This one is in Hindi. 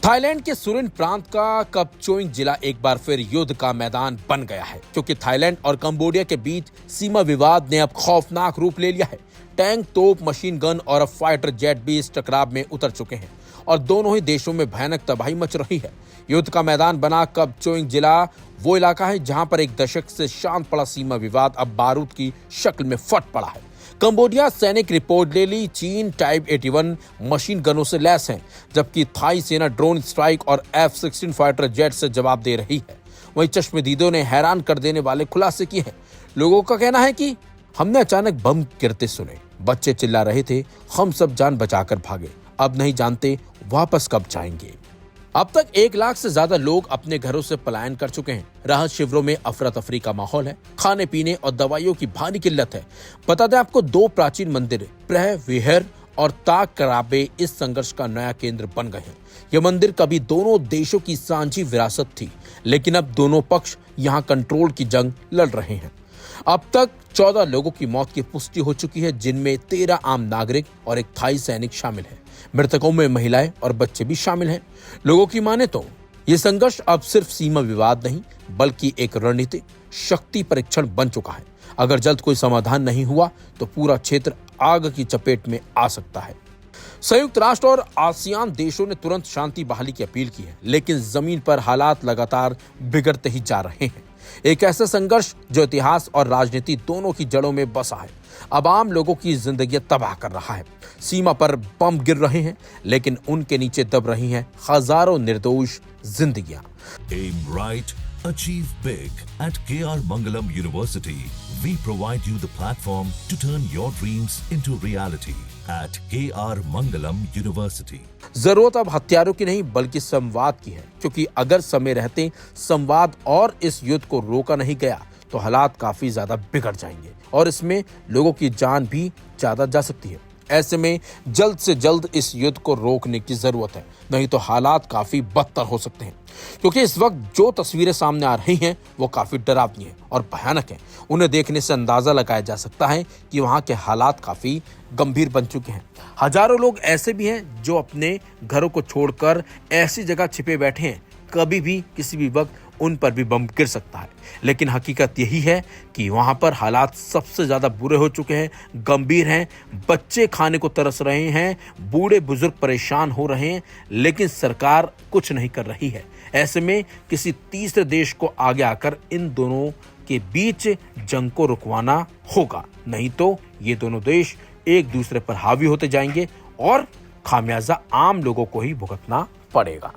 थाईलैंड के सुरिन प्रांत का कपचोइंग जिला एक बार फिर युद्ध का मैदान बन गया है, क्योंकि थाईलैंड और कंबोडिया के बीच सीमा विवाद ने अब खौफनाक रूप ले लिया है। टैंक, तोप, मशीन गन और अब फाइटर जेट भी इस टकराव में उतर चुके हैं और दोनों ही देशों में भयानक तबाही मच रही है। युद्ध का मैदान बना कपचोइंग जिला वो इलाका है जहां पर एक दशक से शांत पड़ा सीमा विवाद अब बारूद की शक्ल में फट पड़ा है। कंबोडिया सैनिक रिपोर्ट ले ली चीन टाइप 81 मशीन गनों से लैस है, जबकि थाई सेना ड्रोन स्ट्राइक और F-16 फाइटर जेट से जवाब दे रही है। वहीं चश्मदीदों ने हैरान कर देने वाले खुलासे किए हैं। लोगों का कहना है कि हमने अचानक बम गिरते सुने, बच्चे चिल्ला रहे थे, हम सब जान बचाकर भागे, अब नहीं जानते वापस कब जाएंगे। अब तक 1 लाख से ज्यादा लोग अपने घरों से पलायन कर चुके हैं। राहत शिविरों में अफरा तफरी का माहौल है, खाने पीने और दवाइयों की भारी किल्लत है। बता दें आपको, 2 प्राचीन मंदिर प्रह विहर और ताक कराबे इस संघर्ष का नया केंद्र बन गए हैं। ये मंदिर कभी दोनों देशों की साझी विरासत थी, लेकिन अब दोनों पक्ष यहाँ कंट्रोल की जंग लड़ रहे हैं। अब तक 14 लोगों की मौत की पुष्टि हो चुकी है, जिनमें 13 आम नागरिक और एक थाई सैनिक शामिल है। मृतकों में महिलाएं और बच्चे भी शामिल हैं। लोगों की माने तो ये संघर्ष अब सिर्फ सीमा विवाद नहीं, बल्कि एक रणनीतिक शक्ति परीक्षण बन चुका है। अगर जल्द कोई समाधान नहीं हुआ तो पूरा क्षेत्र आग की चपेट में आ सकता है। संयुक्त राष्ट्र और आसियान देशों ने तुरंत शांति बहाली की अपील की है, लेकिन जमीन पर हालात लगातार बिगड़ते ही जा रहे हैं। एक ऐसा संघर्ष जो इतिहास और राजनीति दोनों की जड़ों में बसा है, अब आम लोगों की जिंदगी तबाह कर रहा है। सीमा पर बम गिर रहे हैं, लेकिन उनके नीचे दब रही हैं हजारों निर्दोष जिंदगियां। Aim right, achieve big. At KR Mangalam University, we provide you the platform to turn your dreams into reality. At KR Mangalam University. जरूरत अब हथियारों की नहीं, बल्कि संवाद की है, क्योंकि अगर समय रहते संवाद और इस युद्ध को रोका नहीं गया तो हालात काफी ज्यादा बिगड़ जाएंगे और इसमें लोगों की जान भी ज्यादा जा सकती है। ऐसे में जल्द से जल्द इस युद्ध को रोकने की जरूरत है, नहीं तो हालात काफी बदतर हो सकते हैं। क्योंकि इस वक्त जो तस्वीरें सामने आ रही हैं वो काफी डरावनी हैं और भयानक हैं। उन्हें देखने से अंदाजा लगाया जा सकता है कि वहां के हालात काफी गंभीर बन चुके हैं। हजारों लोग ऐसे भी हैं जो अपने घरों को छोड़कर ऐसी जगह छिपे बैठे हैं, कभी भी किसी भी वक्त उन पर भी बम गिर सकता है। लेकिन हकीकत यही है कि वहां पर हालात सबसे ज्यादा बुरे हो चुके हैं, गंभीर हैं। बच्चे खाने को तरस रहे हैं, बूढ़े बुजुर्ग परेशान हो रहे हैं, लेकिन सरकार कुछ नहीं कर रही है। ऐसे में किसी तीसरे देश को आगे आकर इन दोनों के बीच जंग को रुकवाना होगा, नहीं तो ये दोनों देश एक दूसरे पर हावी होते जाएंगे और खामियाजा आम लोगों को ही भुगतना पड़ेगा।